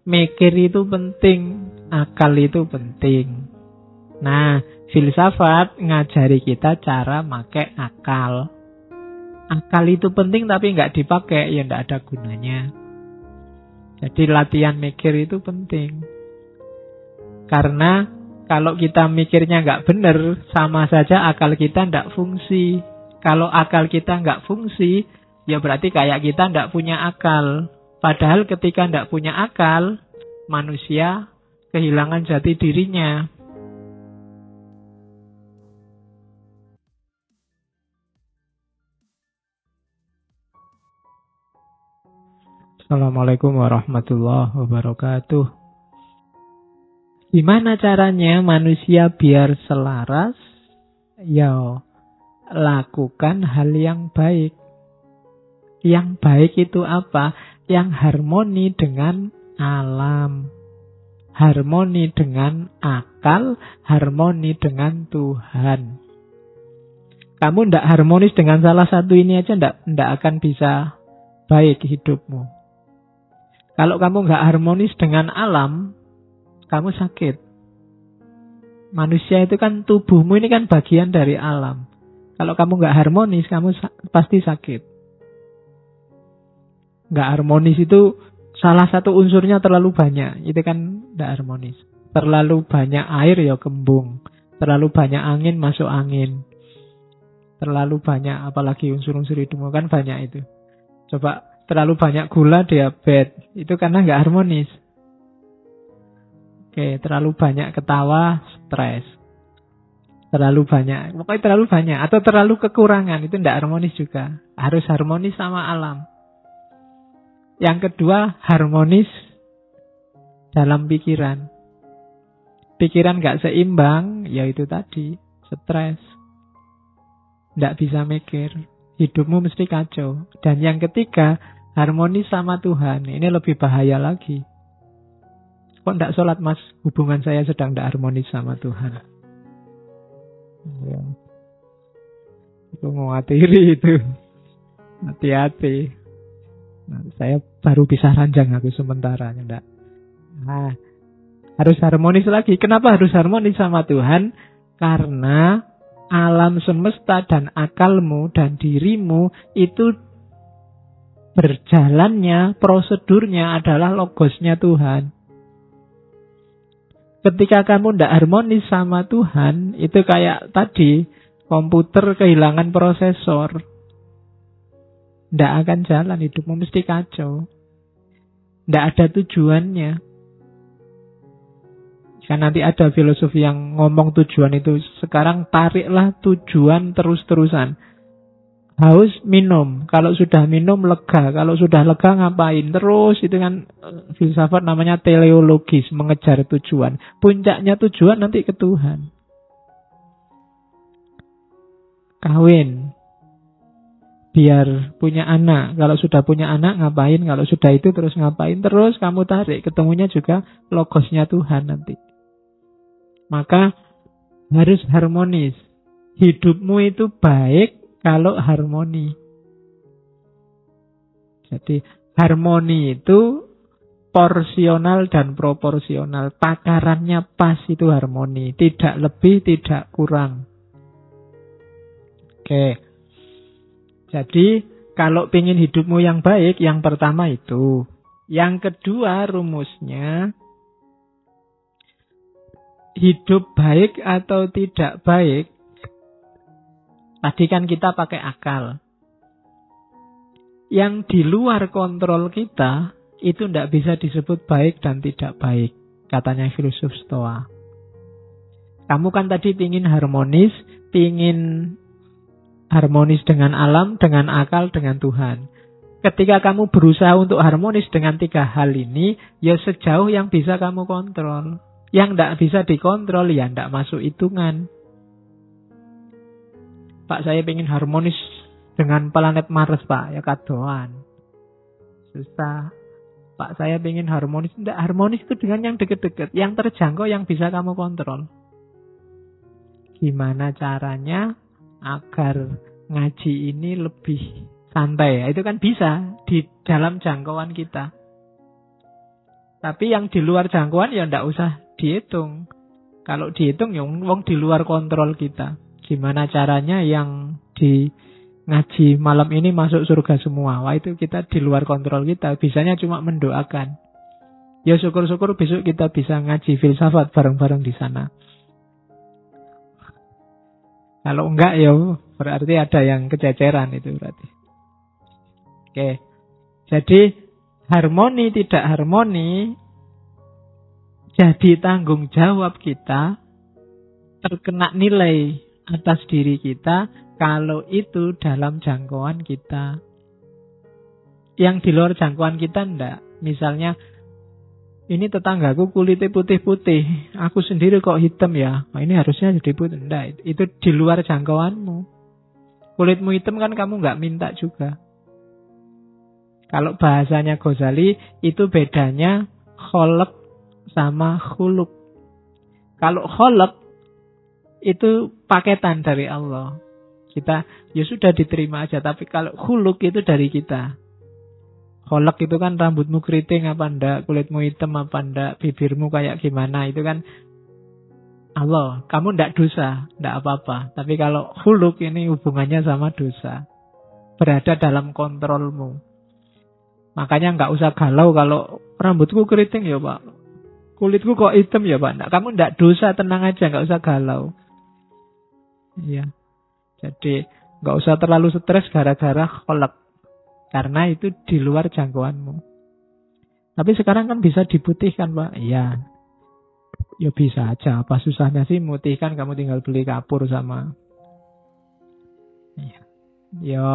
Mikir itu penting, akal itu penting. Nah, filsafat ngajari kita cara make akal. Akal itu penting tapi nggak dipakai, ya nggak ada gunanya. Jadi latihan mikir itu penting. Karena kalau kita mikirnya nggak benar, sama saja akal kita nggak fungsi. Kalau akal kita nggak fungsi, ya berarti kayak kita nggak punya akal. Padahal ketika nggak punya akal, manusia kehilangan jati dirinya. Assalamualaikum warahmatullahi wabarakatuh. Gimana caranya manusia biar selaras? Ya, lakukan hal yang baik. Yang baik itu apa? Yang harmoni dengan alam, harmoni dengan akal, harmoni dengan Tuhan. Kamu tidak harmonis dengan salah satu ini aja, tidak akan bisa baik hidupmu. Kalau kamu nggak harmonis dengan alam, kamu sakit. Manusia itu kan, tubuhmu ini kan bagian dari alam. Kalau kamu nggak harmonis, kamu pasti sakit. Nggak harmonis itu salah satu unsurnya terlalu banyak. Itu kan nggak harmonis. Terlalu banyak air ya kembung. Terlalu banyak angin masuk angin. Terlalu banyak apalagi unsur-unsur hidupmu kan banyak itu. Coba terlalu banyak gula diabetes. Itu karena nggak harmonis. Oke, terlalu banyak ketawa stres. Terlalu banyak, pokoknya terlalu banyak. Atau terlalu kekurangan, itu nggak harmonis juga. Harus harmonis sama alam. Yang kedua, harmonis dalam pikiran. Pikiran gak seimbang, ya itu tadi, stres. Nggak bisa mikir. Hidupmu mesti kacau. Dan yang ketiga, harmonis sama Tuhan. Ini lebih bahaya lagi. Kok nggak sholat mas? Hubungan saya sedang nggak harmonis sama Tuhan. Ya. Itu mengatiri itu. Hati-hati. Nah, saya baru bisa ranjang aku sementara, enggak. Nah, harus harmonis lagi. Kenapa harus harmonis sama Tuhan? Karena alam semesta dan akalmu dan dirimu itu berjalannya, prosedurnya adalah logosnya Tuhan. Ketika kamu tidak harmonis sama Tuhan, itu kayak tadi, komputer kehilangan prosesor. Tidak akan jalan, hidupmu mesti kacau. Tidak ada tujuannya. Kan nanti ada filosofi yang ngomong tujuan itu. Sekarang tariklah tujuan terus-terusan. Haus, minum. Kalau sudah minum, lega. Kalau sudah lega, ngapain? Terus, itu kan filsafat namanya teleologis, mengejar tujuan. Puncaknya tujuan nanti ke Tuhan. Kawin. Biar punya anak. Kalau sudah punya anak, ngapain? Kalau sudah itu terus ngapain? Terus kamu tarik. Ketemunya juga logosnya Tuhan nanti. Maka harus harmonis. Hidupmu itu baik kalau harmoni. Jadi harmoni itu porsional dan proporsional. Takarannya pas itu harmoni. Tidak lebih, tidak kurang. Oke. Jadi kalau pengen hidupmu yang baik, yang pertama itu. Yang kedua rumusnya, hidup baik atau tidak baik, tadi kan kita pakai akal. Yang di luar kontrol kita, itu tidak bisa disebut baik dan tidak baik, katanya filosof Stoa. Kamu kan tadi pingin harmonis dengan alam, dengan akal, dengan Tuhan. Ketika kamu berusaha untuk harmonis dengan tiga hal ini, ya sejauh yang bisa kamu kontrol. Yang tidak bisa dikontrol, ya tidak masuk hitungan. Pak, saya ingin harmonis dengan planet Mars, Pak. Ya kadoan. Susah. Pak, saya ingin harmonis. Tidak, harmonis itu dengan yang dekat-dekat. Yang terjangkau, yang bisa kamu kontrol. Gimana caranya agar ngaji ini lebih santai? Itu kan bisa di dalam jangkauan kita. Tapi yang di luar jangkauan ya ndak usah dihitung. Kalau dihitung ya wong di luar kontrol kita. Gimana caranya yang di ngaji malam ini masuk surga semua? Wah, itu kita di luar kontrol kita. Bisanya cuma mendoakan. Ya syukur-syukur besok kita bisa ngaji filsafat bareng-bareng di sana. Kalau enggak ya berarti ada yang kececeran itu berarti. Oke. Jadi harmoni tidak harmoni jadi tanggung jawab kita, terkena nilai atas diri kita kalau itu dalam jangkauan kita. Yang di luar jangkauan kita enggak. Misalnya, ini tetanggaku kulitnya putih-putih, aku sendiri kok hitam ya. Nah, ini harusnya jadi putih. Enggak, itu di luar jangkauanmu. Kulitmu hitam kan kamu enggak minta juga. Kalau bahasanya Ghazali, itu bedanya kholq sama khuluk. Kalau kholq itu paketan dari Allah. Kita ya sudah diterima aja. Tapi kalau khuluk itu dari kita. Kholq itu kan rambutmu keriting apa enggak, kulitmu hitam apa enggak, bibirmu kayak gimana, itu kan Allah. Kamu enggak dosa, enggak apa-apa. Tapi kalau khuluk ini hubungannya sama dosa. Berada dalam kontrolmu. Makanya enggak usah galau kalau rambutku keriting ya Pak. Kulitku kok hitam ya Pak. Nah, kamu enggak dosa, tenang aja, enggak usah galau. Iya. Jadi enggak usah terlalu stres gara-gara kholq. Karena itu di luar jangkauanmu. Tapi sekarang kan bisa diputihkan Pak. Iya. Ya bisa aja. Apa susahnya sih memutihkan, kamu tinggal beli kapur sama. Iya. Ya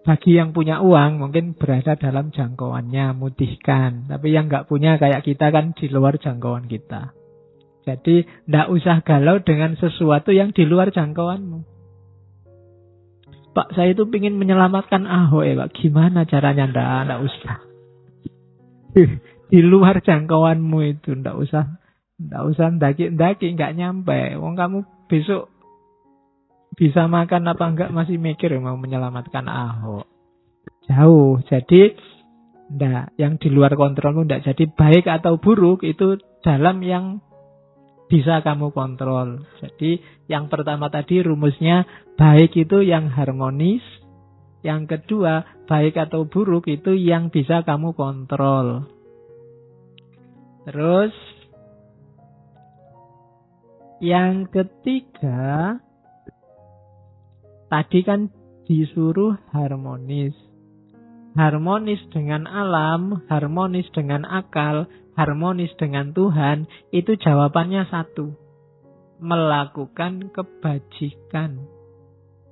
bagi yang punya uang mungkin berada dalam jangkauannya, mutihkan. Tapi yang nggak punya kayak kita kan di luar jangkauan kita. Jadi nggak usah galau dengan sesuatu yang di luar jangkauanmu. Pak, saya itu ingin menyelamatkan Ahok ya Pak. Gimana caranya? Nggak usah. Di luar jangkauanmu itu nggak usah ndaki-ndaki, nggak nyampe. Wong kamu besok bisa makan apa enggak masih mikir mau menyelamatkan Ahok. Jauh. Jadi enggak, yang di luar kontrolmu enggak. Jadi baik atau buruk itu dalam yang bisa kamu kontrol. Jadi yang pertama tadi rumusnya baik itu yang harmonis. Yang kedua baik atau buruk itu yang bisa kamu kontrol. Terus yang ketiga, tadi kan disuruh harmonis. Harmonis dengan alam, harmonis dengan akal, harmonis dengan Tuhan, itu jawabannya satu. Melakukan kebajikan.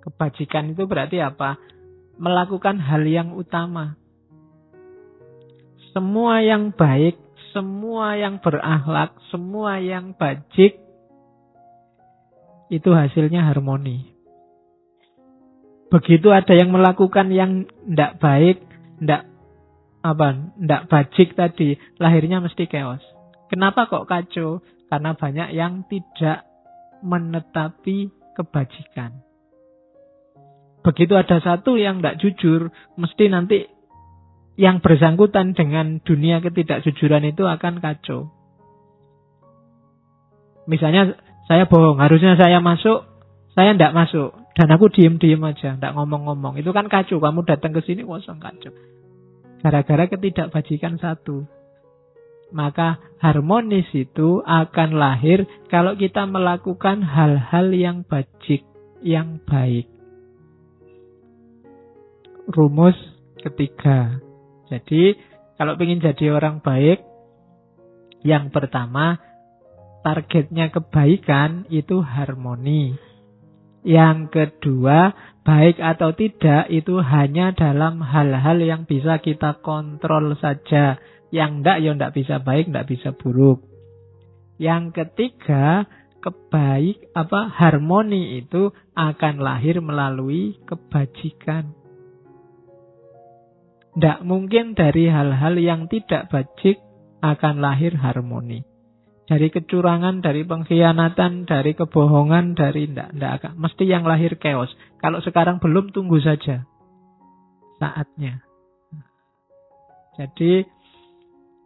Kebajikan itu berarti apa? Melakukan hal yang utama. Semua yang baik, semua yang berakhlak, semua yang bajik, itu hasilnya harmoni. Begitu ada yang melakukan yang tidak baik, tidak bajik tadi, lahirnya mesti chaos. Kenapa kok kacau? Karena banyak yang tidak menetapi kebajikan. Begitu ada satu yang tidak jujur, mesti nanti yang bersangkutan dengan dunia ketidakjujuran itu akan kacau. Misalnya saya bohong, harusnya saya masuk, saya tidak masuk. Dan aku diem-diem aja, tidak ngomong-ngomong. Itu kan kacau, kamu datang ke sini kosong kacau. Gara-gara ketidakbajikan satu. Maka harmonis itu akan lahir kalau kita melakukan hal-hal yang bajik, yang baik. Rumus ketiga. Jadi, kalau ingin jadi orang baik, yang pertama, targetnya kebaikan itu harmoni. Yang kedua, baik atau tidak itu hanya dalam hal-hal yang bisa kita kontrol saja. Yang enggak, ya enggak bisa baik, enggak bisa buruk. Yang ketiga, harmoni itu akan lahir melalui kebajikan. Enggak mungkin dari hal-hal yang tidak bajik akan lahir harmoni. Dari kecurangan, dari pengkhianatan, dari kebohongan, dari enggak akan. Mesti yang lahir chaos. Kalau sekarang belum, tunggu saja saatnya. Jadi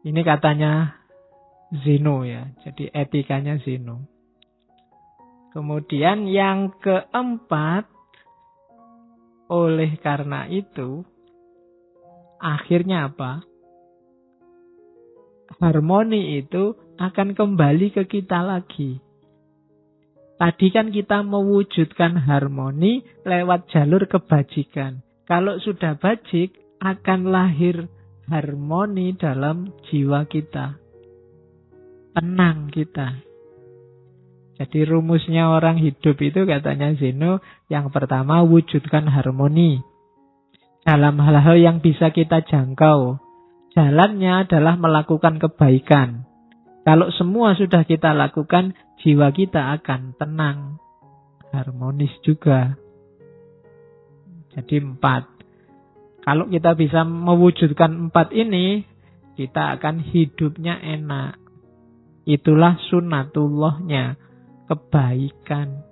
Ini katanya Zeno ya. Jadi etikanya Zeno. Kemudian yang keempat, oleh karena itu, akhirnya apa? Harmoni itu akan kembali ke kita lagi. Tadi kan kita mewujudkan harmoni lewat jalur kebajikan. Kalau sudah bajik, akan lahir harmoni dalam jiwa kita. Tenang kita. Jadi rumusnya orang hidup itu katanya Zeno, yang pertama wujudkan harmoni. Dalam hal-hal yang bisa kita jangkau. Jalannya adalah melakukan kebaikan. Kalau semua sudah kita lakukan, jiwa kita akan tenang. Harmonis juga. Jadi 4. Kalau kita bisa mewujudkan 4 ini, kita akan hidupnya enak. Itulah sunnatullahnya, kebaikan.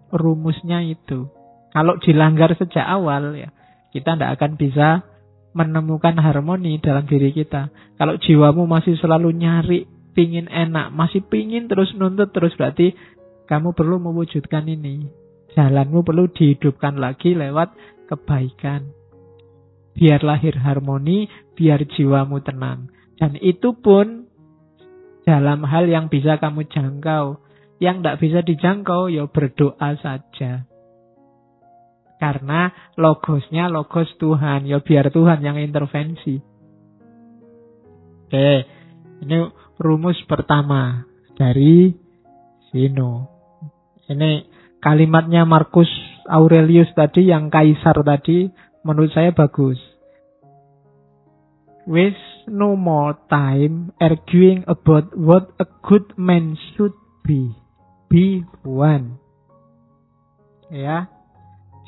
Rumusnya itu. Kalau dilanggar sejak awal, ya kita tidak akan bisa menemukan harmoni dalam diri kita. Kalau jiwamu masih selalu nyari, pingin enak, masih pingin terus nuntut terus, berarti kamu perlu mewujudkan ini. Jalanmu perlu dihidupkan lagi lewat kebaikan. Biar lahir harmoni, biar jiwamu tenang. Dan itu pun dalam hal yang bisa kamu jangkau. Yang tidak bisa dijangkau, ya berdoa saja. Karena logosnya logos Tuhan. Ya biar Tuhan yang intervensi. Oke, ini rumus pertama dari Zeno. Ini kalimatnya Marcus Aurelius tadi, yang kaisar tadi, menurut saya bagus. Waste no more time arguing about what a good man should be. Be one. Ya.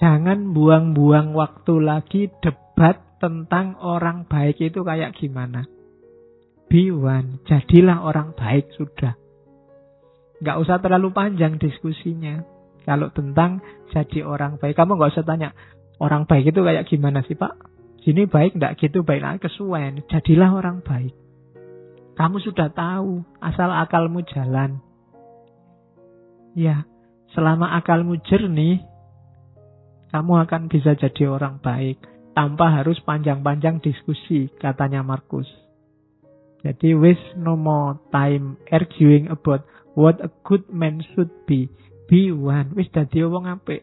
Jangan buang-buang waktu lagi debat tentang orang baik itu kayak gimana. Be one. Jadilah orang baik sudah. Nggak usah terlalu panjang diskusinya. Kalau tentang jadi orang baik, kamu nggak usah tanya, orang baik itu kayak gimana sih Pak? Sini baik nggak, gitu baik, nah, kesuwen. Jadilah orang baik. Kamu sudah tahu, asal akalmu jalan. Ya, selama akalmu jernih, kamu akan bisa jadi orang baik. Tanpa harus panjang-panjang diskusi, katanya Marcus. Jadi, waste no more time arguing about what a good man should be. Be one. Wis dadi wong apik.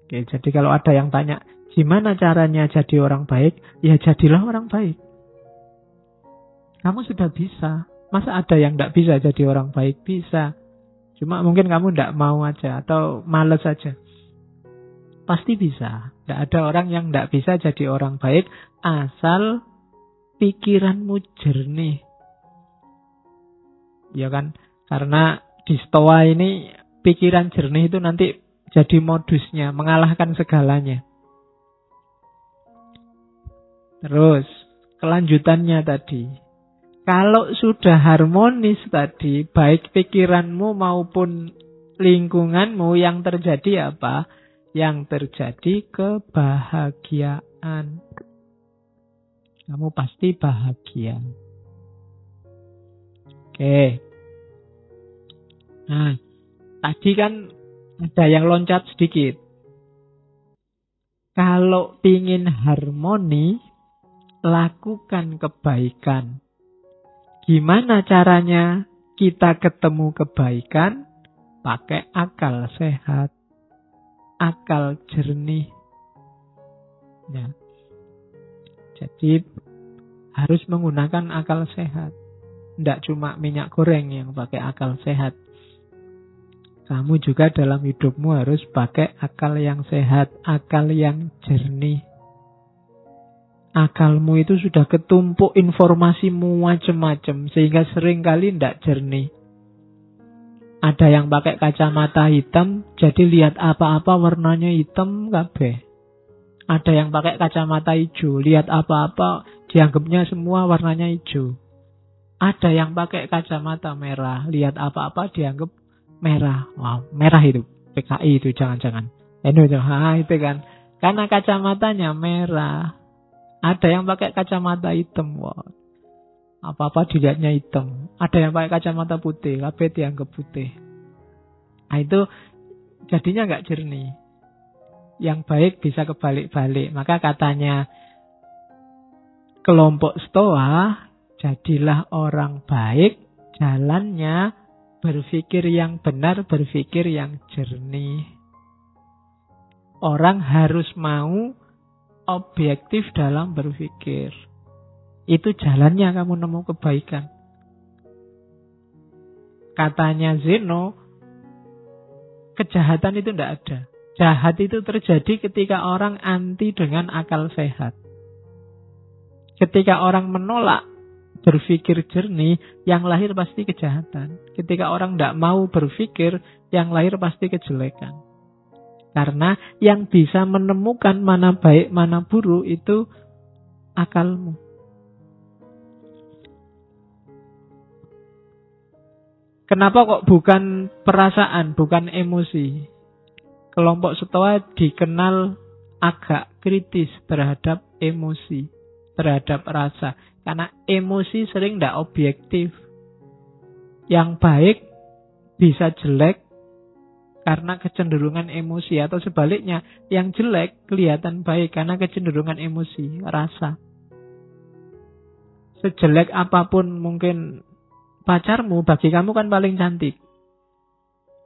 Oke, jadi kalau ada yang tanya, gimana caranya jadi orang baik? Ya jadilah orang baik. Kamu sudah bisa. Masa ada yang tidak bisa jadi orang baik? Bisa. Cuma mungkin kamu tidak mau aja atau malas aja. Pasti bisa. Tidak ada orang yang tidak bisa jadi orang baik asal pikiranmu jernih. Ya kan? Karena di Stoa ini pikiran jernih itu nanti jadi modusnya, mengalahkan segalanya. Terus, kelanjutannya tadi. Kalau sudah harmonis tadi, baik pikiranmu maupun lingkunganmu, yang terjadi apa? Yang terjadi kebahagiaan. Kamu pasti bahagia. Oke. Nah, tadi kan ada yang loncat sedikit. Kalau ingin harmoni, lakukan kebaikan. Gimana caranya kita ketemu kebaikan? Pakai akal sehat, akal jernih. Ya. Jadi harus menggunakan akal sehat. Tidak cuma minyak goreng yang pakai akal sehat. Kamu juga dalam hidupmu harus pakai akal yang sehat, akal yang jernih. Akalmu itu sudah ketumpuk informasimu macam-macam, sehingga seringkali tidak jernih. Ada yang pakai kacamata hitam, jadi lihat apa-apa warnanya hitam kabeh. Ada yang pakai kacamata hijau, lihat apa-apa dianggapnya semua warnanya hijau. Ada yang pakai kacamata merah, lihat apa-apa dianggap merah. Wow, merah itu PKI itu jangan-jangan. Itu kan. Karena kacamatanya merah. Ada yang pakai kacamata hitam. Wah, apa-apa dilihatnya hitam. Ada yang pakai kacamata putih, kabeh dianggap putih. Nah itu jadinya nggak jernih. Yang baik bisa kebalik-balik. Maka katanya kelompok Stoa, jadilah orang baik, jalannya berpikir yang benar, berpikir yang jernih. Orang harus mau objektif dalam berpikir. Itu jalannya kamu nemu kebaikan. Katanya Zeno, kejahatan itu tidak ada. Jahat itu terjadi ketika orang anti dengan akal sehat. Ketika orang menolak berpikir jernih, yang lahir pasti kejahatan. Ketika orang tidak mau berpikir, yang lahir pasti kejelekan. Karena yang bisa menemukan mana baik, mana buruk itu akalmu. Kenapa kok bukan perasaan, bukan emosi? Kelompok Stoa dikenal agak kritis terhadap emosi, terhadap rasa. Karena emosi sering tidak objektif. Yang baik bisa jelek karena kecenderungan emosi. Atau sebaliknya, yang jelek kelihatan baik karena kecenderungan emosi, rasa. Sejelek apapun mungkin pacarmu, bagi kamu kan paling cantik.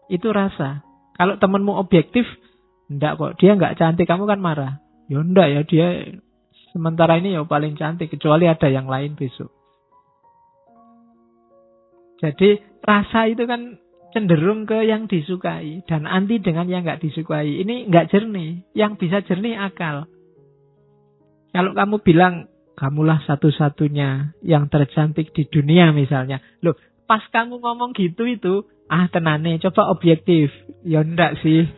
Itu rasa. Kalau temanmu objektif, enggak kok, dia enggak cantik, kamu kan marah. Ya enggak ya, dia sementara ini ya paling cantik, kecuali ada yang lain besok. Jadi rasa itu kan cenderung ke yang disukai dan anti dengan yang enggak disukai. Ini enggak jernih. Yang bisa jernih akal. Kalau kamu bilang, kamulah satu-satunya yang tercantik di dunia misalnya. Loh, pas kamu ngomong gitu itu, tenane, coba objektif. Ya enggak sih.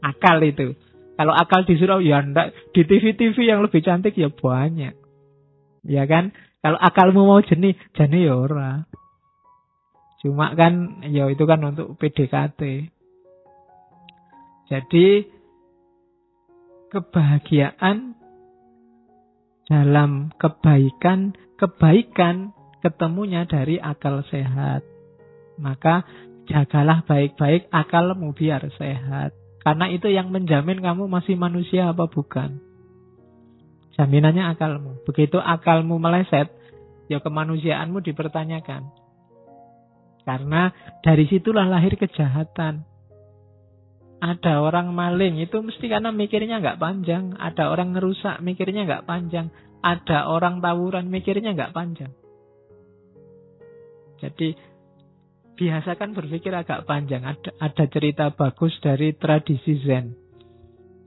Akal itu. Kalau akal disuruh, ya enggak. Di TV-TV yang lebih cantik ya banyak. Ya kan? Kalau akalmu mau jernih ya ora. Cuma kan, ya itu kan untuk PDKT. Jadi, kebahagiaan dalam kebaikan ketemunya dari akal sehat. Maka, jagalah baik-baik akalmu biar sehat. Karena itu yang menjamin kamu masih manusia apa bukan. Jaminannya akalmu. Begitu akalmu meleset, ya kemanusiaanmu dipertanyakan. Karena dari situlah lahir kejahatan. Ada orang maling, itu mesti karena mikirnya nggak panjang. Ada orang ngerusak, mikirnya nggak panjang. Ada orang tawuran, mikirnya nggak panjang. Jadi biasakan berpikir agak panjang. Ada cerita bagus dari tradisi Zen.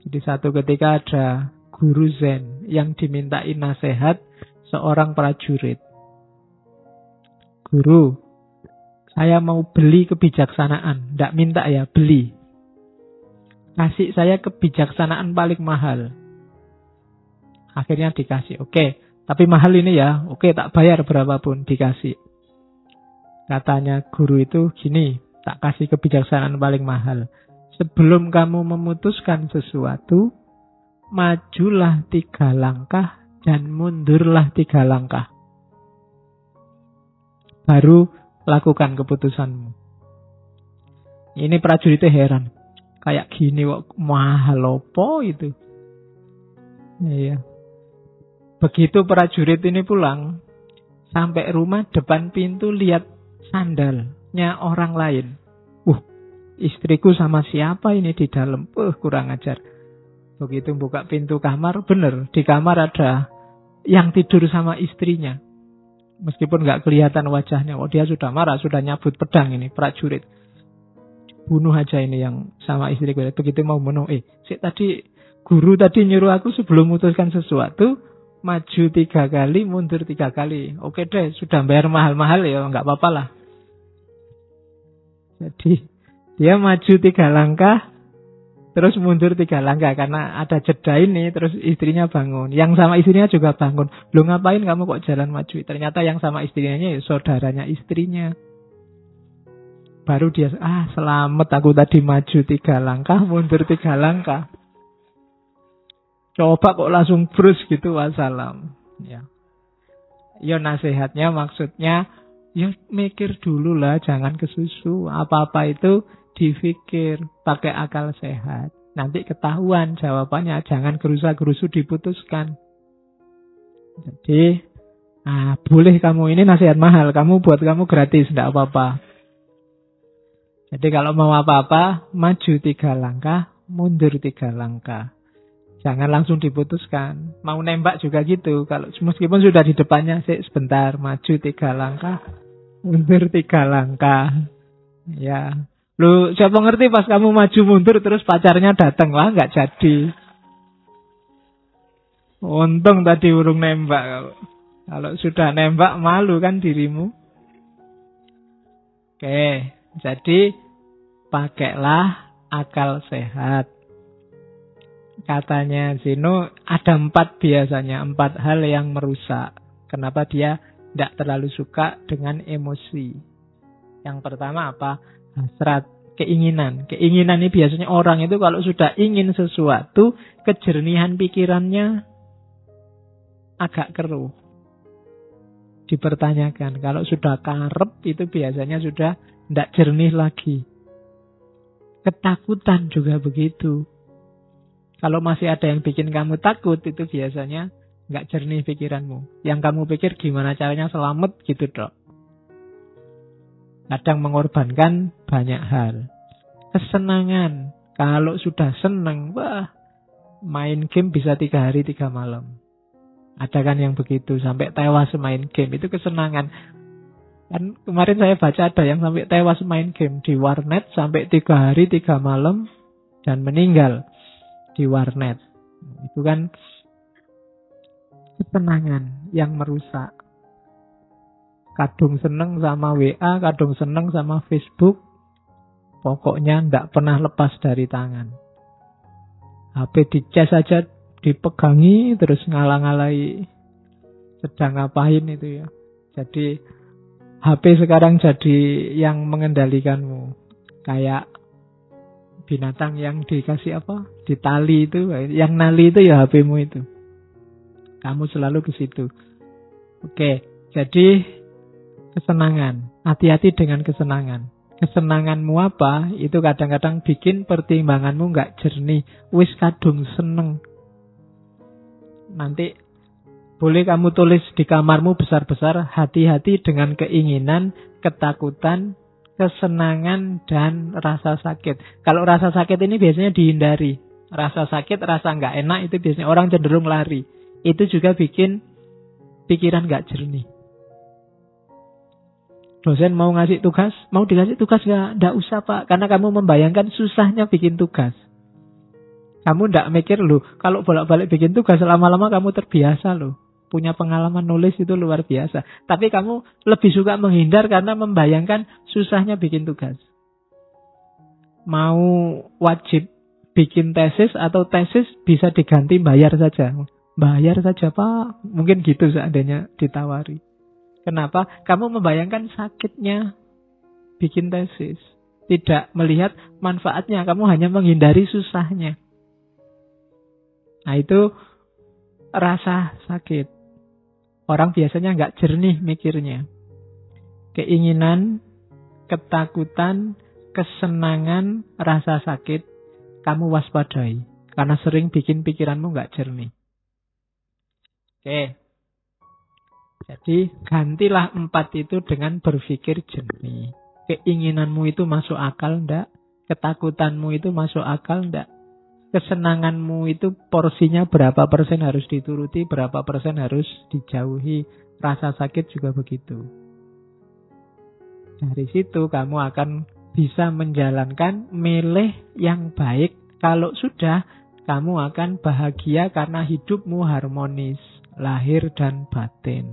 Jadi satu ketika ada guru Zen yang dimintai nasihat seorang prajurit. Guru, saya mau beli kebijaksanaan. Tidak minta ya, beli. Kasih saya kebijaksanaan paling mahal. Akhirnya dikasih. Oke, tapi mahal ini ya. Oke, tak bayar berapapun, dikasih. Katanya guru itu gini, tak kasih kebijaksanaan paling mahal. Sebelum kamu memutuskan sesuatu, majulah 3 langkah dan mundurlah 3 langkah. Baru lakukan keputusanmu. Ini prajuritnya heran. Kayak gini kok mahal opo itu. Iya. Begitu prajurit ini pulang, sampai rumah depan pintu lihat sandalnya orang lain. Istriku sama siapa ini di dalam? Kurang ajar. Begitu buka pintu kamar, bener di kamar ada yang tidur sama istrinya. Meskipun nggak kelihatan wajahnya, dia sudah marah, sudah nyabut pedang ini prajurit. Bunuh aja ini yang sama istriku. Begitu mau bunuh, tadi guru tadi nyuruh aku sebelum memutuskan sesuatu, maju 3 kali, mundur 3 kali. Oke deh, sudah bayar mahal-mahal ya, nggak apa-apa lah. Jadi dia maju 3 langkah, terus mundur 3 langkah karena ada jeda ini, terus istrinya bangun. Yang sama istrinya juga bangun. Lu ngapain kamu kok jalan maju? Ternyata yang sama istrinya ya saudaranya istrinya. Baru dia, selamat aku tadi maju 3 langkah, mundur 3 langkah. Coba kok langsung brus gitu, wassalam. Ya. Ya nasihatnya maksudnya, ya mikir dulu lah, jangan kesusu. Apa-apa itu difikir, pakai akal sehat. Nanti ketahuan jawabannya, jangan gerusa-gerusu diputuskan. Jadi, boleh kamu, ini nasihat mahal, buat kamu gratis, tidak apa-apa. Jadi kalau mau apa-apa, maju 3 langkah, mundur 3 langkah. Jangan langsung diputuskan. Mau nembak juga gitu. Kalau meskipun sudah di depannya, sebentar, maju 3 langkah, mundur 3 langkah. Ya. Lu siapa ngerti pas kamu maju mundur terus pacarnya datang, lah nggak jadi. Untung tadi urung nembak. Kalau sudah nembak malu kan dirimu. Oke, jadi pakailah akal sehat. Katanya Zeno, ada 4 biasanya, 4 hal yang merusak. Kenapa dia tidak terlalu suka dengan emosi. Yang pertama apa? Hasrat, keinginan. Keinginan ini biasanya orang itu kalau sudah ingin sesuatu, kejernihan pikirannya agak keruh. Dipertanyakan. Kalau sudah karep itu biasanya sudah tidak jernih lagi. Ketakutan juga begitu. Kalau masih ada yang bikin kamu takut, itu biasanya nggak jernih pikiranmu. Yang kamu pikir gimana caranya selamat gitu dok. Kadang mengorbankan banyak hal. Kesenangan. Kalau sudah seneng, wah, main game bisa 3 hari 3 malam. Ada kan yang begitu, sampai tewas main game. Itu kesenangan. Kan kemarin saya baca ada yang sampai tewas main game di warnet sampai 3 hari 3 malam dan meninggal di warnet. Itu kan kesenangan yang merusak. Kadung seneng sama WA, kadung seneng sama Facebook. Pokoknya tidak pernah lepas dari tangan. HP dicas aja dipegangi terus ngalang-alai. Sedang ngapain itu ya. Jadi HP sekarang jadi yang mengendalikanmu. Kayak binatang yang dikasih apa? Ditali itu. Yang nali itu ya HP-mu itu. Kamu selalu ke situ. Oke, jadi kesenangan. Hati-hati dengan kesenangan. Kesenanganmu apa? Itu kadang-kadang bikin pertimbanganmu nggak jernih. Wis kadung seneng. Nanti boleh kamu tulis di kamarmu besar-besar, hati-hati dengan keinginan, ketakutan, kesenangan, dan rasa sakit. Kalau rasa sakit ini biasanya dihindari. Rasa sakit, rasa nggak enak itu biasanya orang cenderung lari. Itu juga bikin pikiran nggak jernih. Dosen mau ngasih tugas, mau dikasih tugas nggak usah pak, karena kamu membayangkan susahnya bikin tugas. Kamu nggak mikir loh, kalau bolak-balik bikin tugas lama-lama kamu terbiasa loh. Punya pengalaman nulis itu luar biasa. Tapi kamu lebih suka menghindar karena membayangkan susahnya bikin tugas. Mau wajib bikin tesis atau tesis bisa diganti bayar saja. Bayar saja pak, mungkin gitu seandainya ditawari. Kenapa? Kamu membayangkan sakitnya bikin tesis. Tidak melihat manfaatnya, kamu hanya menghindari susahnya. Nah itu rasa sakit. Orang biasanya nggak jernih mikirnya. Keinginan, ketakutan, kesenangan, rasa sakit, kamu waspadai. Karena sering bikin pikiranmu nggak jernih. Oke. Jadi gantilah 4 itu dengan berpikir jernih. Keinginanmu itu masuk akal enggak? Ketakutanmu itu masuk akal enggak? Kesenanganmu itu porsinya berapa persen harus dituruti, berapa persen harus dijauhi. Rasa sakit juga begitu. Dari situ kamu akan bisa menjalankan milih yang baik. Kalau sudah, kamu akan bahagia karena hidupmu harmonis, lahir dan batin.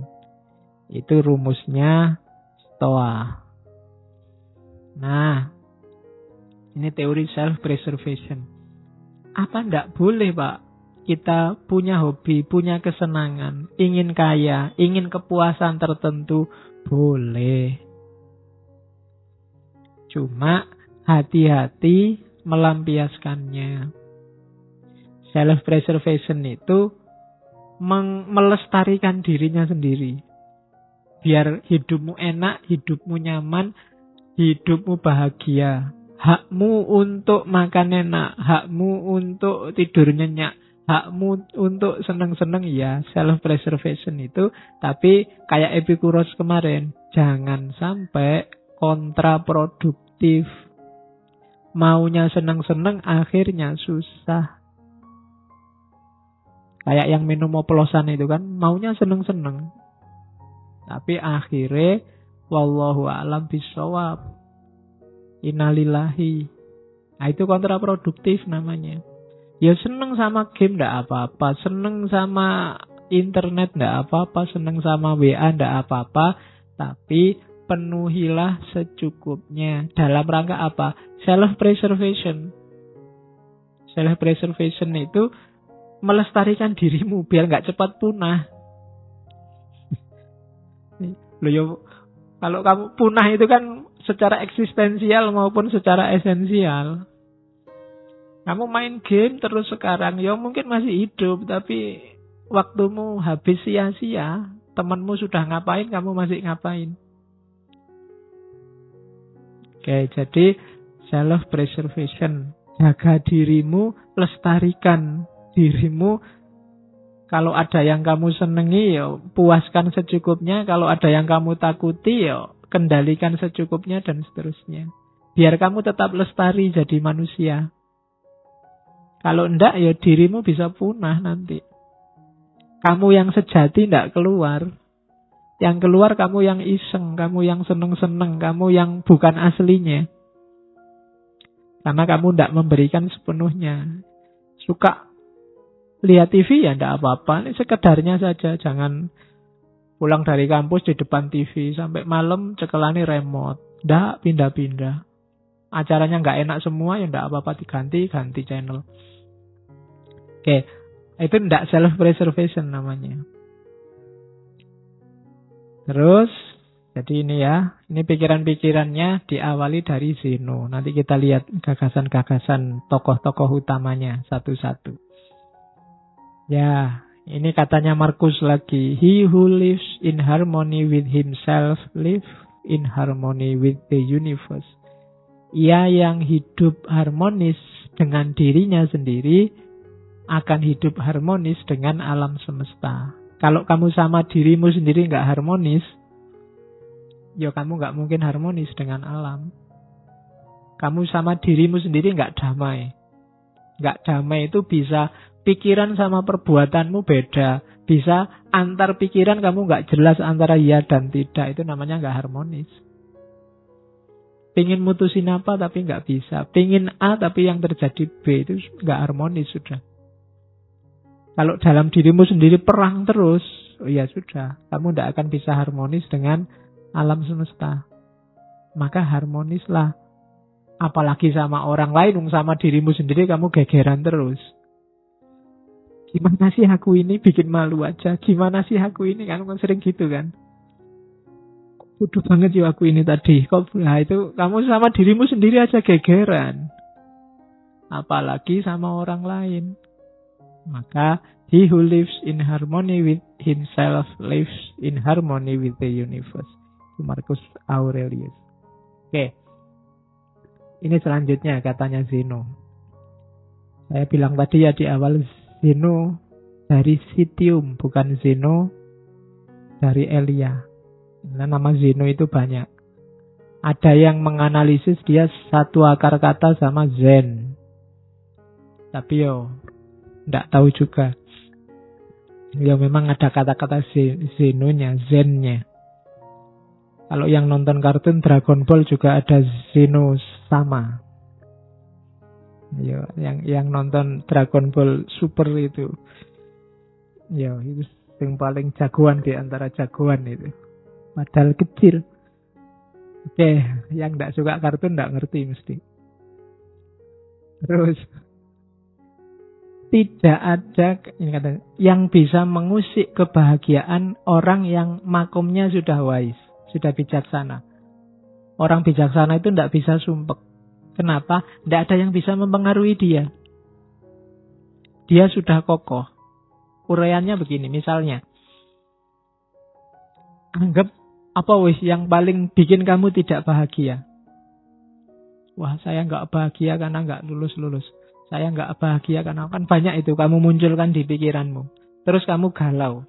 Itu rumusnya Stoa. Nah, ini teori self-preservation. Apa enggak boleh Pak? Kita punya hobi, punya kesenangan, ingin kaya, ingin kepuasan tertentu, boleh. Cuma hati-hati melampiaskannya. Self-preservation itu melestarikan dirinya sendiri. Biar hidupmu enak, hidupmu nyaman, hidupmu bahagia. Hakmu untuk makan enak, hakmu untuk tidur nyenyak, hakmu untuk seneng-seneng, ya self-preservation itu. Tapi kayak Epikuros kemarin, jangan sampai kontraproduktif. Maunya seneng-seneng, akhirnya susah. Kayak yang minum oplosan itu kan, maunya seneng-seneng. Tapi akhirnya, wallahu a'lam bishawab. Innalillahi. Nah, itu kontraproduktif namanya. Ya seneng sama game ndak apa-apa, seneng sama internet ndak apa-apa, seneng sama WA ndak apa-apa, tapi penuhilah secukupnya. Dalam rangka apa? Self-preservation. Self-preservation itu melestarikan dirimu biar nggak cepat punah. Loh ya, kalau kamu punah itu kan secara eksistensial maupun secara esensial. Kamu main game terus sekarang, ya mungkin masih hidup, tapi waktumu habis sia-sia. Temanmu sudah ngapain, kamu masih ngapain. Oke, jadi self-preservation. Jaga dirimu, lestarikan dirimu. Kalau ada yang kamu senengi, ya puaskan secukupnya. Kalau ada yang kamu takuti, ya kendalikan secukupnya dan seterusnya. Biar kamu tetap lestari jadi manusia. Kalau enggak, ya dirimu bisa punah nanti. Kamu yang sejati enggak keluar. Yang keluar kamu yang iseng, kamu yang seneng-seneng, kamu yang bukan aslinya. Karena kamu enggak memberikan sepenuhnya. Suka lihat TV ya enggak apa-apa, ini sekedarnya saja. Jangan pulang dari kampus di depan TV sampai malam cekelani remote. Enggak pindah-pindah. Acaranya enggak enak semua ya enggak apa-apa, ganti channel. Oke, itu enggak self-preservation namanya. Terus, jadi ini ya, ini pikiran-pikirannya diawali dari Zeno. Nanti kita lihat gagasan-gagasan tokoh-tokoh utamanya satu-satu. Ya, ini katanya Marcus lagi. He who lives in harmony with himself lives in harmony with the universe. Ia yang hidup harmonis dengan dirinya sendiri akan hidup harmonis dengan alam semesta. Kalau kamu sama dirimu sendiri nggak harmonis, ya kamu nggak mungkin harmonis dengan alam. Kamu sama dirimu sendiri nggak damai. Nggak damai itu bisa pikiran sama perbuatanmu beda. Bisa antar pikiran kamu nggak jelas antara ya dan tidak. Itu namanya nggak harmonis. Pingin mutusin apa tapi nggak bisa. Pingin A tapi yang terjadi B, itu nggak harmonis sudah. Kalau dalam dirimu sendiri perang terus, oh ya sudah, kamu tidak akan bisa harmonis dengan alam semesta. Maka harmonislah. Apalagi sama orang lain, sama dirimu sendiri kamu gegeran terus. Gimana sih aku ini, bikin malu aja. Gimana sih aku ini, kan sering gitu kan. Bodoh banget ya aku ini tadi. Nah itu kamu sama dirimu sendiri aja gegeran. Apalagi sama orang lain. Maka he who lives in harmony with himself lives in harmony with the universe. Marcus Aurelius. Oke. Ini selanjutnya katanya Zeno. Saya bilang tadi ya di awal, Zeno dari Citium, bukan Zeno dari Elia. Nah, nama Zeno itu banyak. Ada yang menganalisis dia satu akar kata sama Zen. Tapi nggak tahu juga. Ya memang ada kata-kata Zenonya, Zennya. Kalau yang nonton kartun Dragon Ball juga ada Zeno sama. Ya, yang nonton Dragon Ball Super itu. Ya, itu yang paling jagoan di antara jagoan itu. Padahal kecil. Oke, yang nggak suka kartun nggak ngerti mesti. Terus tidak ada ini katanya, yang bisa mengusik kebahagiaan orang yang makomnya sudah wise, sudah bijaksana. Orang bijaksana itu tidak bisa sumpek. Kenapa? Tidak ada yang bisa mempengaruhi dia. dia sudah kokoh. Uraiannya begini, misalnya. Anggap apa wis yang paling bikin kamu tidak bahagia? Wah, saya nggak bahagia karena nggak lulus-lulus. Saya nggak bahagia karena kan banyak itu kamu munculkan di pikiranmu. Terus kamu galau.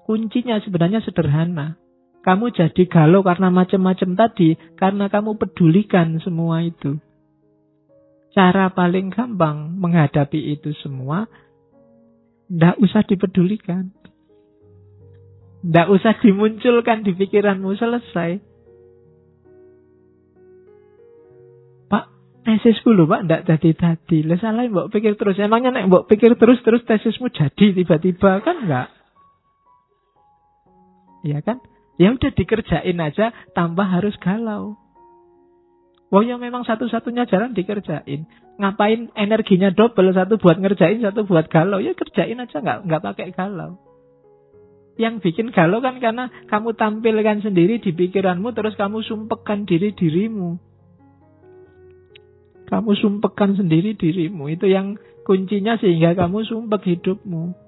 Kuncinya sebenarnya sederhana. Kamu jadi galau karena macam-macam tadi, karena kamu pedulikan semua itu. Cara paling gampang menghadapi itu semua, nggak usah dipedulikan. Nggak usah dimunculkan di pikiranmu, selesai. Pak, tesisku lho Pak, nggak jadi-jadi. Lah salah mbok pikir terus. Emangnya nek mbok pikir terus tesismu jadi tiba-tiba, kan enggak? Ya kan? Ya udah dikerjain aja tanpa harus galau. Wah ya memang satu-satunya jalan dikerjain. Ngapain energinya double, satu buat ngerjain, satu buat galau. Ya kerjain aja, nggak pakai galau. Yang bikin galau kan karena kamu tampilkan sendiri di pikiranmu, terus kamu sumpekkan dirimu. Kamu sumpekkan sendiri dirimu. Itu yang kuncinya sehingga kamu sumpek hidupmu.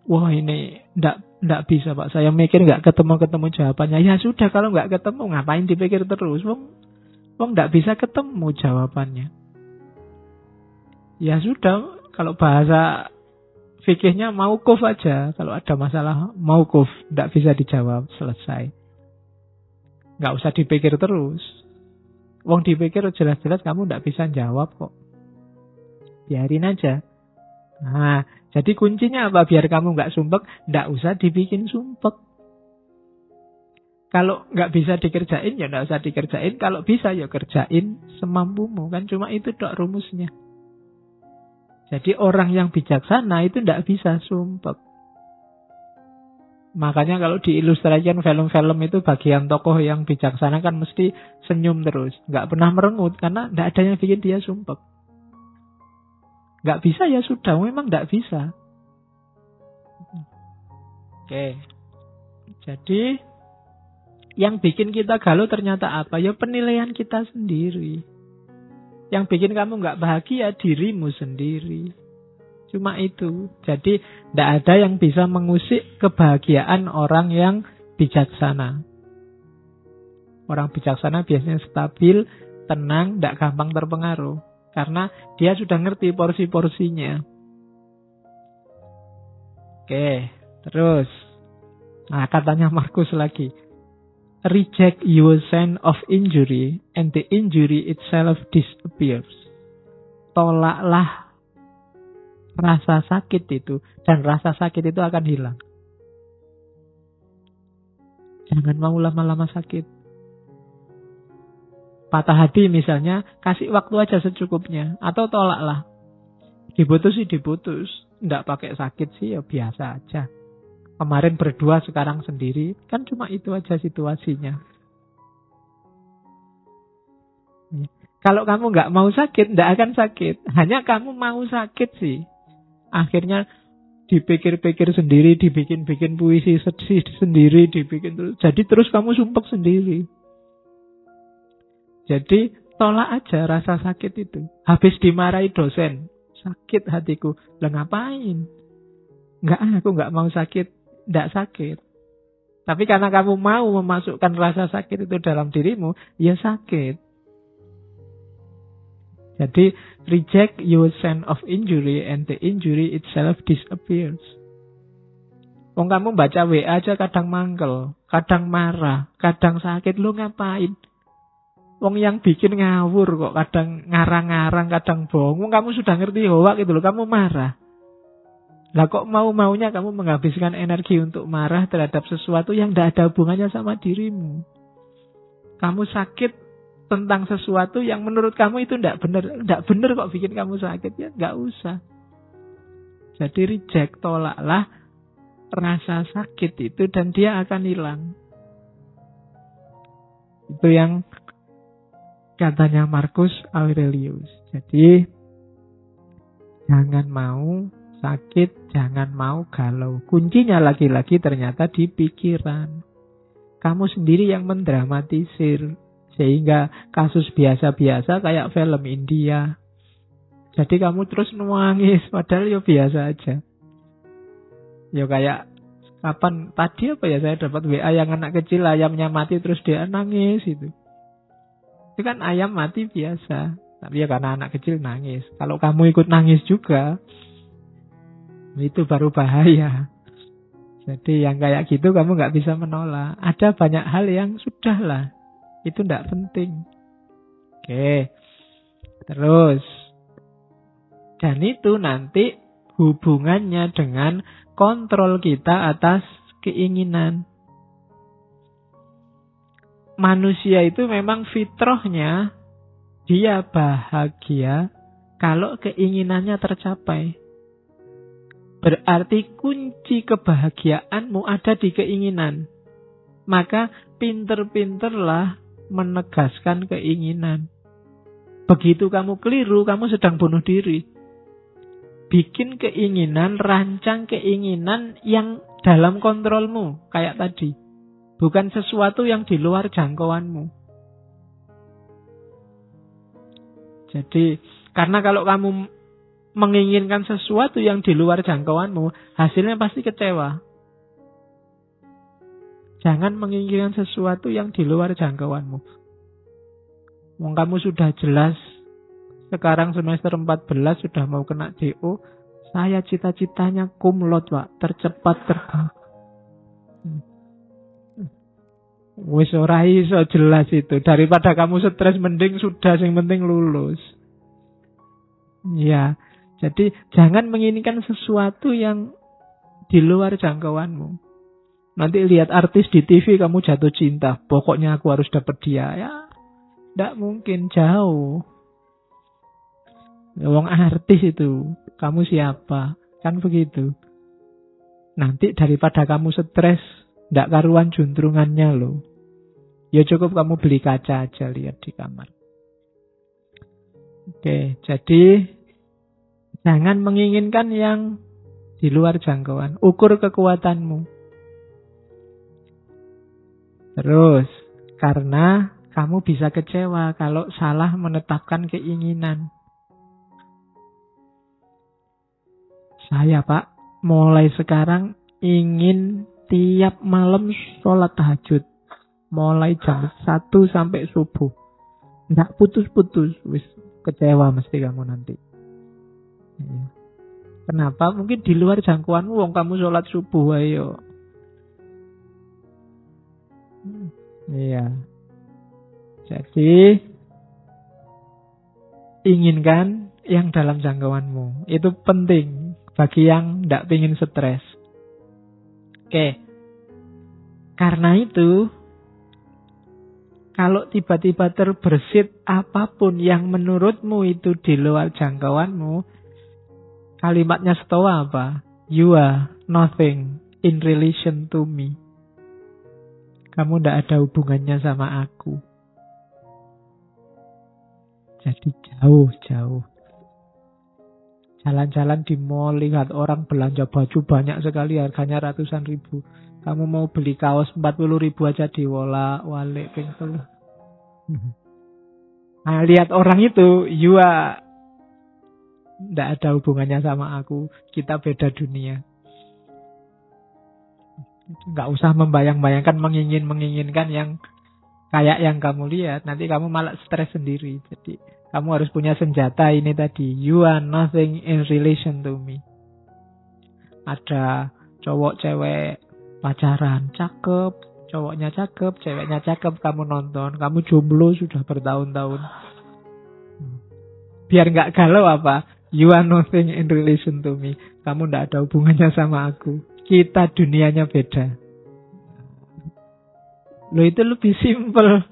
Wah ini ndak bisa Pak. Saya mikir nggak ketemu jawabannya. Ya sudah, kalau nggak ketemu ngapain dipikir terus? Wong ndak bisa ketemu jawabannya. Ya sudah, kalau bahasa fikihnya mauquf aja. Kalau ada masalah mauquf, ndak bisa dijawab, selesai. Nggak usah dipikir terus. Wong dipikir jelas-jelas kamu ndak bisa jawab kok. Biarin aja. Nah, jadi kuncinya apa? Biar kamu nggak sumpek, nggak usah dibikin sumpek. Kalau nggak bisa dikerjain, ya nggak usah dikerjain. Kalau bisa, ya kerjain semampumu. Kan cuma itu dok rumusnya. Jadi orang yang bijaksana itu nggak bisa sumpek. Makanya kalau diilustrasikan film-film itu bagian tokoh yang bijaksana kan mesti senyum terus. Nggak pernah merengut karena nggak ada yang bikin dia sumpek. Nggak bisa ya sudah, memang nggak bisa. Oke. Jadi yang bikin kita galau ternyata apa? Ya penilaian kita sendiri. Yang bikin kamu nggak bahagia dirimu sendiri. Cuma itu. Jadi tidak ada yang bisa mengusik kebahagiaan orang yang bijaksana. Orang bijaksana biasanya stabil, tenang, tidak gampang terpengaruh. Karena dia sudah ngerti porsi-porsinya. Oke, terus. Nah, katanya Markus lagi. Reject your sense of injury and the injury itself disappears. Tolaklah rasa sakit itu, dan rasa sakit itu akan hilang. Jangan mau lama-lama sakit. Patah hati misalnya, kasih waktu aja secukupnya. Atau tolaklah. Diputus sih diputus. Nggak pakai sakit sih ya biasa aja. Kemarin berdua, sekarang sendiri. Kan cuma itu aja situasinya. Kalau kamu nggak mau sakit, nggak akan sakit. Hanya kamu mau sakit sih. Akhirnya dipikir-pikir sendiri, dibikin-bikin puisi sedih sendiri, dibikin terus. Jadi terus kamu sumpek sendiri. Jadi tolak aja rasa sakit itu. Habis dimarahi dosen, sakit hatiku. Lah ngapain? Aku nggak mau sakit, nggak sakit. Tapi karena kamu mau memasukkan rasa sakit itu dalam dirimu, ya sakit. Jadi reject your sense of injury and the injury itself disappears. Wong kamu baca WA aja kadang mangkel, kadang marah, kadang sakit, lu ngapain? Wong yang bikin ngawur kok, kadang ngarang-ngarang, kadang bohong. Wong kamu sudah ngerti hoak gitu loh, kamu marah. Lah kok mau-maunya kamu menghabiskan energi untuk marah terhadap sesuatu yang tidak ada hubungannya sama dirimu. Kamu sakit tentang sesuatu yang menurut kamu itu tidak benar. Tidak benar kok bikin kamu sakit, ya nggak usah. Jadi reject, tolaklah rasa sakit itu dan dia akan hilang. Itu yang katanya Marcus Aurelius. Jadi jangan mau sakit, jangan mau galau. Kuncinya lagi-lagi ternyata di pikiran. Kamu sendiri yang mendramatisir. Sehingga kasus biasa-biasa kayak film India. Jadi kamu terus nangis, padahal ya biasa aja. Ya kayak kapan tadi apa ya, saya dapat WA yang anak kecil ayamnya mati terus dia nangis itu. Itu kan ayam mati biasa, tapi ya karena anak kecil nangis. Kalau kamu ikut nangis juga, itu baru bahaya. Jadi yang kayak gitu kamu nggak bisa menolak. Ada banyak hal yang sudahlah, itu nggak penting. Oke, terus. Dan itu nanti hubungannya dengan kontrol kita atas keinginan. Manusia itu memang fitrahnya dia bahagia kalau keinginannya tercapai. Berarti kunci kebahagiaanmu ada di keinginan. Maka pinter-pinterlah menegaskan keinginan. Begitu kamu keliru, kamu sedang bunuh diri. Bikin keinginan, rancang keinginan yang dalam kontrolmu. Kayak tadi. Bukan sesuatu yang di luar jangkauanmu. Jadi, karena kalau kamu menginginkan sesuatu yang di luar jangkauanmu, hasilnya pasti kecewa. Jangan menginginkan sesuatu yang di luar jangkauanmu. Wong kamu sudah jelas, sekarang semester 14 sudah mau kena DO, saya cita-citanya cum laude, Pak, tercepat terbang. Wis ora iso jelas itu. Daripada kamu stres, mending sudah, yang penting lulus. Ya, jadi jangan menginginkan sesuatu yang di luar jangkauanmu. Nanti lihat artis di TV kamu jatuh cinta. Pokoknya aku harus dapat dia. Ya, tidak mungkin, jauh. Wong artis itu, kamu siapa? Kan begitu. Nanti daripada kamu stres, tidak karuan juntrungannya loh. Ya cukup kamu beli kaca aja, lihat di kamar. Oke, jadi jangan menginginkan yang di luar jangkauan. Ukur kekuatanmu. Terus, karena kamu bisa kecewa kalau salah menetapkan keinginan. Saya, Pak, mulai sekarang ingin tiap malam sholat tahajud. Mulai jam 1 sampai subuh. Nggak putus-putus. Wis, kecewa mesti kamu nanti. Kenapa? Mungkin di luar jangkauanmu, wong kamu sholat subuh, ayo. Iya. Jadi, inginkan yang dalam jangkauanmu. Itu penting bagi yang tidak ingin stres. Oke. Karena itu, kalau tiba-tiba terbersit apapun yang menurutmu itu di luar jangkauanmu, kalimatnya Stoa apa? You are nothing in relation to me. Kamu tidak ada hubungannya sama aku. Jadi jauh-jauh. Jalan-jalan di mall, lihat orang belanja baju banyak sekali, harganya ratusan ribu. Kamu mau beli kaos 40 ribu aja diwolak-walik pengkel. Nah, lihat orang itu, you are tidak ada hubungannya sama aku. Kita beda dunia. Nggak usah membayang-bayangkan, menginginkan yang kayak yang kamu lihat. Nanti kamu malah stres sendiri. Jadi kamu harus punya senjata ini tadi. You are nothing in relation to me. Ada cowok cewek pacaran, cakep. Cowoknya cakep, ceweknya cakep. Kamu nonton. Kamu jomblo sudah bertahun-tahun. Biar nggak galau apa? You are nothing in relation to me. Kamu nggak ada hubungannya sama aku. Kita dunianya beda. Loh, itu lebih simpel.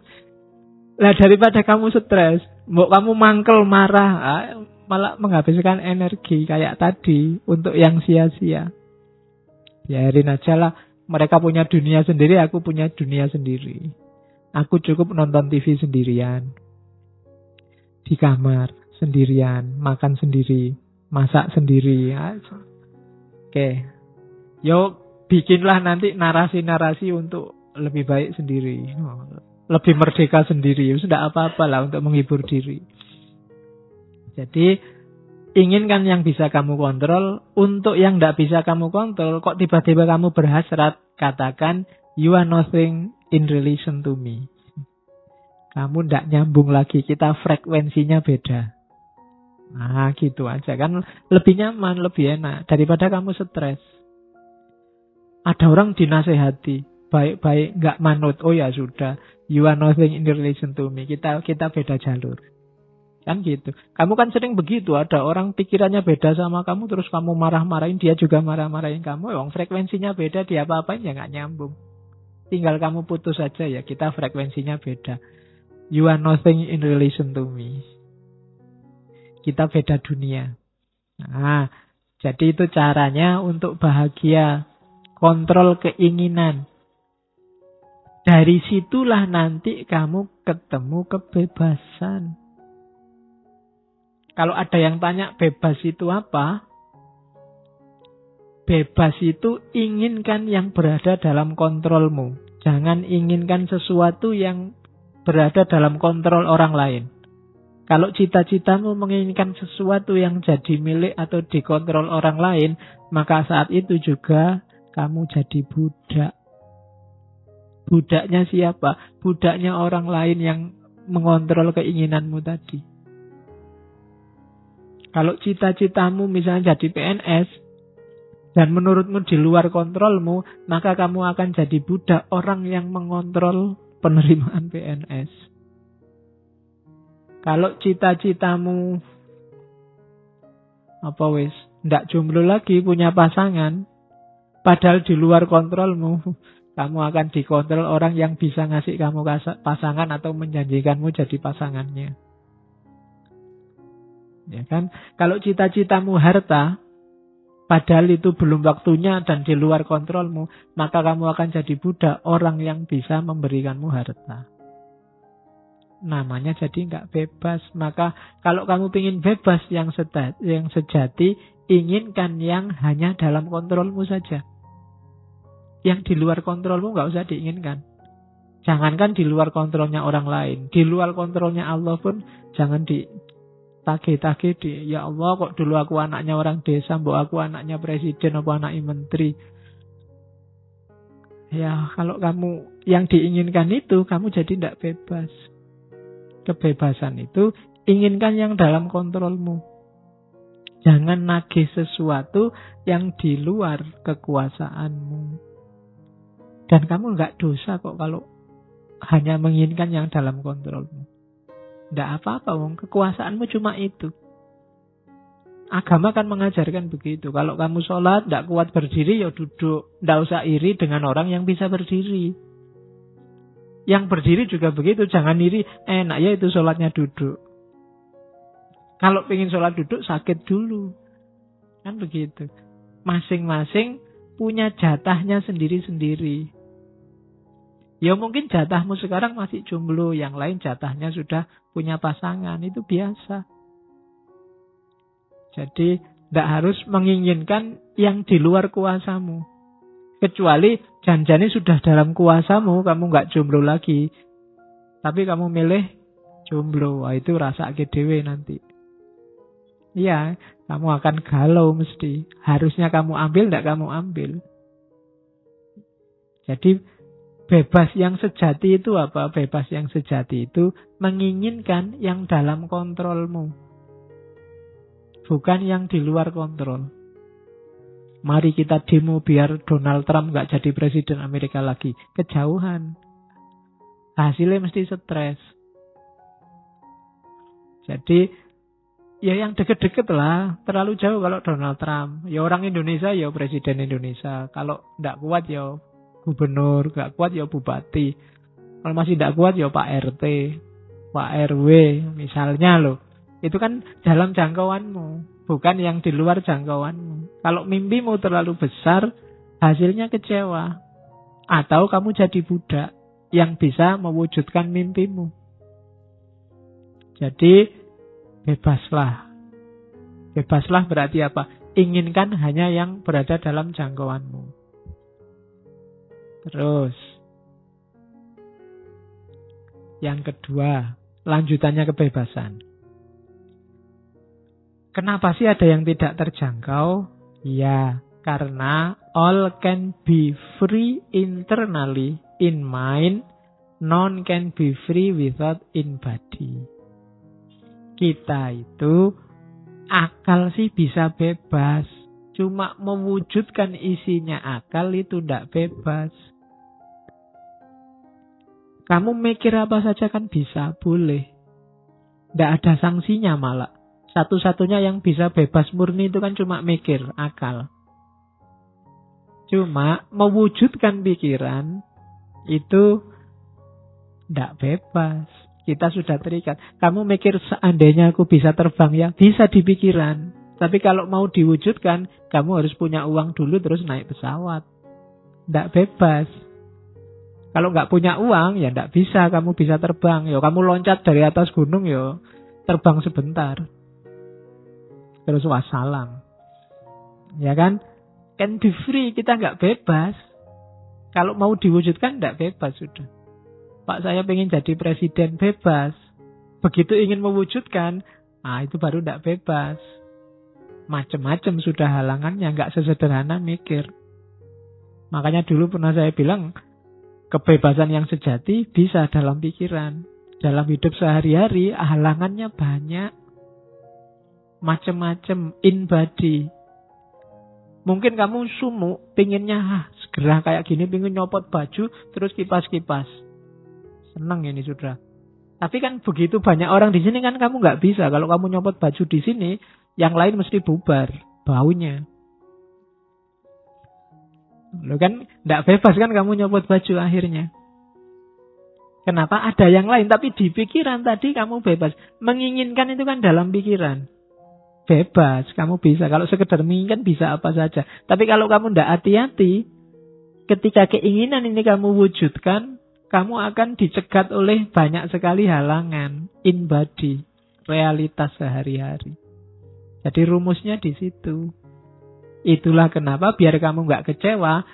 Lah daripada kamu stres, kamu mangkel marah, malah menghabiskan energi kayak tadi untuk yang sia-sia. Biarin aja lah. Mereka punya dunia sendiri, aku punya dunia sendiri. Aku cukup nonton TV sendirian. Di kamar sendirian, makan sendiri, masak sendiri. Oke. Yuk, bikinlah nanti narasi-narasi untuk lebih baik sendiri. Lebih merdeka sendiri. Sudah apa-apa lah untuk menghibur diri. Jadi, Inginkan yang bisa kamu kontrol. Untuk yang tidak bisa kamu kontrol, kok tiba-tiba kamu berhasrat, katakan, you are nothing in relation to me. Kamu tidak nyambung lagi, kita frekuensinya beda. Nah gitu aja kan, lebih nyaman, lebih enak daripada kamu stres. Ada orang dinasehati, baik-baik nggak manut, oh ya sudah, you are nothing in relation to me, kita beda jalur. Kan gitu. Kamu kan sering begitu, ada orang pikirannya beda sama kamu, terus kamu marah-marahin, dia juga marah-marahin kamu. Wong frekuensinya beda, dia apa-apain ya nggak nyambung. Tinggal kamu putus saja ya, kita frekuensinya beda. You are nothing in relation to me. Kita beda dunia. Nah, jadi itu caranya untuk bahagia. Kontrol keinginan. Dari situlah nanti kamu ketemu kebebasan. Kalau ada yang tanya bebas itu apa? Bebas itu inginkan yang berada dalam kontrolmu. Jangan inginkan sesuatu yang berada dalam kontrol orang lain. Kalau cita-citamu menginginkan sesuatu yang jadi milik atau dikontrol orang lain, maka saat itu juga kamu jadi budak. Budaknya siapa? Budaknya orang lain yang mengontrol keinginanmu tadi. Kalau cita-citamu misalnya jadi PNS, dan menurutmu di luar kontrolmu, maka kamu akan jadi budak orang yang mengontrol penerimaan PNS. Kalau cita-citamu ndak jomblo lagi, punya pasangan, padahal di luar kontrolmu, kamu akan dikontrol orang yang bisa ngasih kamu pasangan atau menjanjikanmu jadi pasangannya. Ya kan? Kalau cita-citamu harta, padahal itu belum waktunya dan di luar kontrolmu, maka kamu akan jadi budak orang yang bisa memberikanmu harta. Namanya jadi nggak bebas. Maka kalau kamu ingin bebas yang sejati, inginkan yang hanya dalam kontrolmu saja. Yang di luar kontrolmu nggak usah diinginkan. Jangankan di luar kontrolnya orang lain, di luar kontrolnya Allah pun jangan ditagih-tagih ya Allah, kok dulu aku anaknya orang desa, mbok aku anaknya presiden, apa anaknya menteri. Ya kalau kamu yang diinginkan itu, kamu jadi tidak bebas. Kebebasan itu inginkan yang dalam kontrolmu. Jangan nagih sesuatu yang di luar kekuasaanmu. Dan kamu nggak dosa kok kalau hanya menginginkan yang dalam kontrolmu. Tidak apa-apa, kekuasaanmu cuma itu. Agama kan mengajarkan begitu. Kalau kamu sholat, tidak kuat berdiri, ya duduk. Tidak usah iri dengan orang yang bisa berdiri. Yang berdiri juga begitu. Jangan iri, enak ya itu sholatnya duduk. Kalau pengen sholat duduk, sakit dulu. Kan begitu. Masing-masing punya jatahnya sendiri-sendiri. Ya mungkin jatahmu sekarang masih jomblo, yang lain jatahnya sudah punya pasangan, itu biasa. Jadi tidak harus menginginkan yang di luar kuasamu. Kecuali janjane sudah dalam kuasamu, kamu nggak jomblo lagi. Tapi kamu milih jomblo, wah itu rasa dewe nanti. Iya, kamu akan galau mesti. Harusnya kamu ambil, tidak kamu ambil. Jadi bebas yang sejati itu apa? Bebas yang sejati itu menginginkan yang dalam kontrolmu. Bukan yang di luar kontrol. Mari kita demo biar Donald Trump gak jadi presiden Amerika lagi. Kejauhan. Hasilnya mesti stres. Jadi ya yang deket-deket lah. Terlalu jauh kalau Donald Trump. Ya orang Indonesia ya presiden Indonesia. Kalau gak kuat ya gubernur, gak kuat ya bupati. Kalau masih gak kuat ya Pak RT, Pak RW misalnya loh. Itu kan dalam jangkauanmu, bukan yang di luar jangkauanmu. Kalau mimpimu terlalu besar, hasilnya kecewa. Atau kamu jadi budak yang bisa mewujudkan mimpimu. Jadi bebaslah. Bebaslah berarti apa? Inginkan hanya yang berada dalam jangkauanmu. Terus yang kedua, lanjutannya kebebasan. Kenapa sih ada yang tidak terjangkau? Ya, karena all can be free internally in mind, none can be free without in body. Kita itu akal sih bisa bebas, cuma mewujudkan isinya akal itu tidak bebas. Kamu mikir apa saja kan bisa, boleh. Tidak ada sanksinya malah. Satu-satunya yang bisa bebas murni itu kan cuma mikir, akal. Cuma mewujudkan pikiran itu tidak bebas. Kita sudah terikat. Kamu mikir seandainya aku bisa terbang ya, bisa di pikiran. Tapi kalau mau diwujudkan, kamu harus punya uang dulu terus naik pesawat. Tidak bebas. Kalau nggak punya uang ya tidak bisa kamu bisa terbang. Ya kamu loncat dari atas gunung ya terbang sebentar. Terus wassalam. Ya kan? Can be free, kita nggak bebas. Kalau mau diwujudkan nggak bebas sudah. Pak saya pengen jadi presiden, bebas. Begitu ingin mewujudkan, itu baru nggak bebas. Macam-macam sudah halangannya, nggak sesederhana mikir. Makanya dulu pernah saya bilang, kebebasan yang sejati bisa dalam pikiran. Dalam hidup sehari-hari, halangannya banyak. Macam-macam, in body. Mungkin kamu sumuk, pinginnya segera kayak gini, pingin nyopot baju, terus kipas-kipas. Senang ini sudah. Tapi kan begitu banyak orang di sini kan kamu nggak bisa. Kalau kamu nyopot baju di sini, yang lain mesti bubar baunya. Lo kan nggak bebas kan kamu nyopot baju akhirnya. Kenapa? Ada yang lain. Tapi di pikiran tadi kamu bebas. Menginginkan itu kan dalam pikiran. Bebas, kamu bisa. Kalau sekedar menginginkan bisa apa saja. Tapi kalau kamu tidak hati-hati, ketika keinginan ini kamu wujudkan, kamu akan dicegat oleh banyak sekali halangan. In body, realitas sehari-hari. Jadi rumusnya di situ. Itulah kenapa biar kamu nggak kecewa,